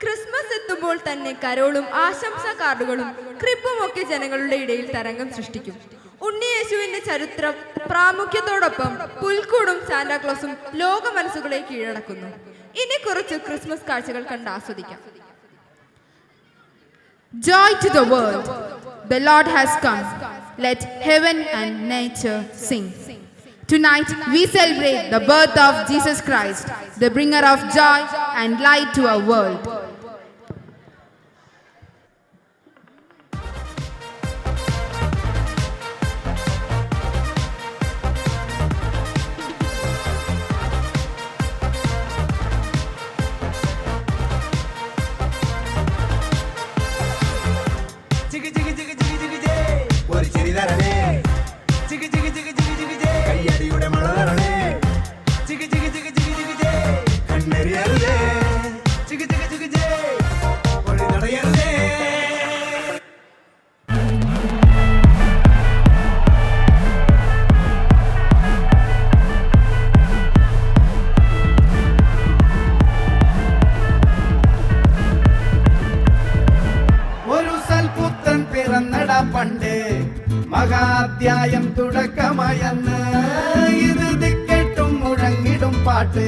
Christmas എത്തുമ്പോൾ തന്നെ കരോളും ആശംസാ കാർഡുകളും ക്രിബും ഒക്കെ ജനങ്ങളുടെ ഇടയിൽ തരംഗം സൃഷ്ടിക്കും. ഉണ്ണിയേശുവിന്റെ ചരിത്രം പ്രാമുഖ്യത്തോടൊപ്പം പുൽക്കൂടും സാന്റാക്ലോസും ലോക മനസ്സുകളെ കീഴടക്കുന്നു. ഇനി കുറച്ച് ക്രിസ്മസ് കാഴ്ചകൾ കണ്ട് ആസ്വദിക്കാം. Joy to the world, the Lord has come. Let heaven and nature sing. Tonight we celebrate the birth of Jesus Christ, the bringer of joy and light to our world. പണ്ട് മഹാധ്യായം തുടക്കമായെന്ന് ഇത് ദിക്കെട്ടും മുഴങ്ങിടും പാട്ട്.